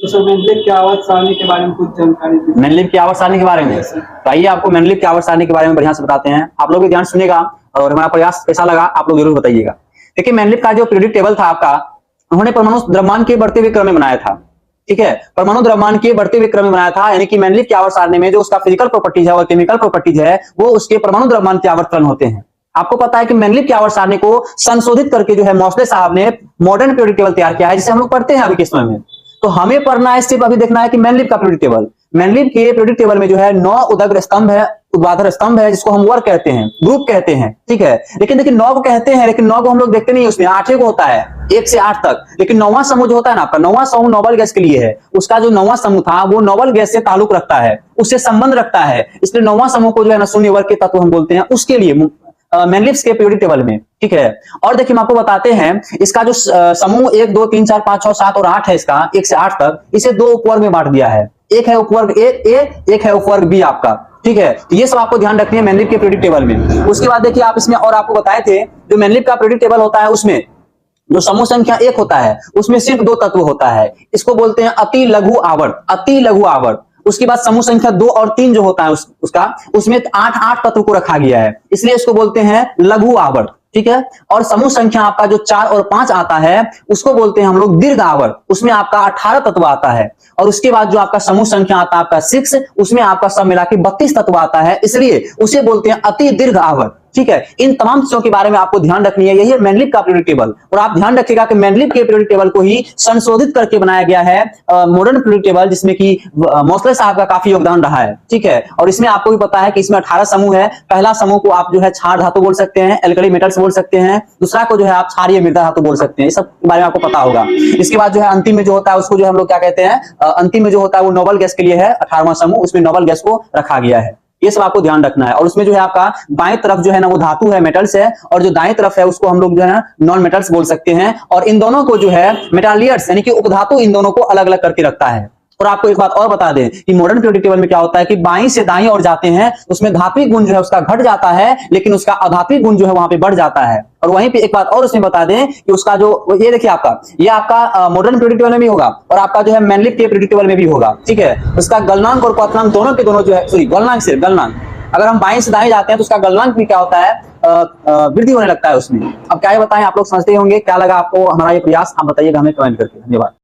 तो सर मेनलिप की आवर्त सारणी के बारे में कुछ जानकारी दीजिए। मेनलिप की आवर्त सारणी के बारे में तो आइए आपको मेनलिप की आवर्त सारणी के बारे में बढ़िया से बताते हैं। आप लोग भी ध्यान सुनिएगा और हमारा प्रयास कैसा लगा आप लोग जरूर बताइएगा। देखिए मेनलिप का जो पीरियोडिक टेबल था आपका, उन्होंने परमाणु द्रव्यमान के बढ़ते हुए क्रम में बनाया था। ठीक है, परमाणु द्रव्यमान के बढ़ते हुए क्रम में बनाया था, यानी कि मेनलिप की आवर्त सारणी में जो उसका फिजिकल प्रॉपर्टीज है और केमिकल प्रॉपर्टीज है वो उसके परमाणु द्रव्यमान के आवर्तन होते हैं। आपको पता है कि मेनलिप की आवर्त सारणी को संशोधित करके जो है मोस्ले साहब ने मॉडर्न पीरियोडिक टेबल तैयार किया है, जिसे हम लोग पढ़ते हैं अभी के समय में। तो हमें पढ़ना है सिर्फ अभी देखना है कि मेनलिप का पीरियोडिक टेबल, मेनलिप के पीरियोडिक टेबल में जो है 9 उदग्र स्तंभ है, ऊर्ध्वाधर स्तंभ है, जिसको हम वर्ग कहते हैं, ग्रुप कहते हैं। ठीक है, लेकिन देखिए 9 को कहते हैं, लेकिन 9 को हम लोग देखते नहीं, उसमें 8 को होता है, 1 से 8 तक। लेकिन 9वां समूह जो होता है ना आपका, 9वां समूह नोबल गैस के लिए है। उसका जो 9वां समूह था वो नोबल गैस से ताल्लुक रखता है, उससे संबंध रखता है, इसलिए 9वां समूह को जो है ना शून्य वर्ग के तत्व हम बोलते हैं, उसके लिए मेनलिप्स के पीरियोडिक टेबल में। ठीक है, और देखिए हम आपको बताते हैं इसका जो समूह 1 2 3 4 5 6 7 और 8 है, इसका 1 से 8 तक, इसे 2 उपवर्ग में बांट दिया है। एक है उपवर्ग ए, एक है उपवर्ग बी आपका। ठीक है, तो ये सब आपको ध्यान रखनी है मेनलिप के पीरियोडिक टेबल में। उसके बाद देखिए आप इसमें और आपको बताए थे जो मेनलिप का पीरियोडिक टेबल होता है उसमें जो समूह संख्या 1 होता है उसमें सिर्फ 2 तत्व होता है, इसको बोलते हैं अति लघु आवर्त, अति लघु आवर्त। उसके बाद समूह संख्या 2 और 3 जो होता है उसका उसमें 8 तत्व को रखा गया है, इसलिए इसको बोलते हैं लघु आवर्त। ठीक है, और समूह संख्या आपका जो 4 और 5 आता है उसको बोलते हैं हम लोग दीर्घ आवर्त, उसमें आपका 18 तत्व आता है। और उसके बाद जो आपका समूह संख्या आता है आपका 6, उसमें आपका सब मिला के 32 तत्व आता है, इसलिए उसे बोलते हैं अति दीर्घ आवर्त। ठीक है, इन तमाम चीजों के बारे में आपको ध्यान रखनी है, यही है मेनलिप का पीरियोडिक टेबल। और आप ध्यान रखिएगा कि मेनलिप के पीरियोडिक टेबल को ही संशोधित करके बनाया गया है मॉडर्न पीरियोडिक टेबल, जिसमें कि मोस्ले साहब का काफी योगदान रहा है। ठीक है, और इसमें आपको भी पता है कि इसमें 18 समूह है। पहला समूह को आप जो है क्षार धातु बोल सकते हैं, एल्कली मेटल्स बोल सकते हैं, दूसरा को जो है आप क्षारीय मृदा धातु बोल सकते हैं, इस सब के बारे में आपको पता होगा। इसके बाद जो है अंतिम में जो होता है उसको जो हम लोग क्या कहते हैं, अंतिम में जो होता है वो नोबल गैस के लिए है, 18वां समूह, उसमें नोबल गैस को रखा गया है। ये सब आपको ध्यान रखना है। और उसमें जो है आपका बाएं तरफ जो है ना वो धातु है, मेटल्स है, और जो दाएं तरफ है उसको हम लोग जो है नॉन मेटल्स बोल सकते हैं। और इन दोनों को जो है मेटालियर्स यानी कि उपधातु इन दोनों को अलग अलग करके रखता है। और आपको एक बात और बता दें कि मॉडर्न पीरियोडिक टेबल में क्या होता है कि बाईं से दाईं ओर जाते हैं उसमें धात्विक गुण जो है उसका घट जाता है, लेकिन उसका अधात्विक गुण जो है वहां पे बढ़ जाता है। और वहीं पे एक बात और उसमें बता दें कि उसका जो ये देखिए ये आपका मॉडर्न पीरियोडिक टेबल में भी होगा और आपका जो है मेनलिप के पीरियोडिक टेबल में भी होगा। ठीक है, उसका गलनांक और क्वथनांक दोनों के दोनों जो है, सॉरी गलनांक, अगर हम बाएं से दाएं जाते हैं तो उसका गलनांक भी क्या होता है, वृद्धि होने लगता है उसमें। अब क्या बताएं, आप लोग समझते होंगे। क्या लगा आपको हमारा ये प्रयास, आप बताइएगा हमें कमेंट करके। धन्यवाद।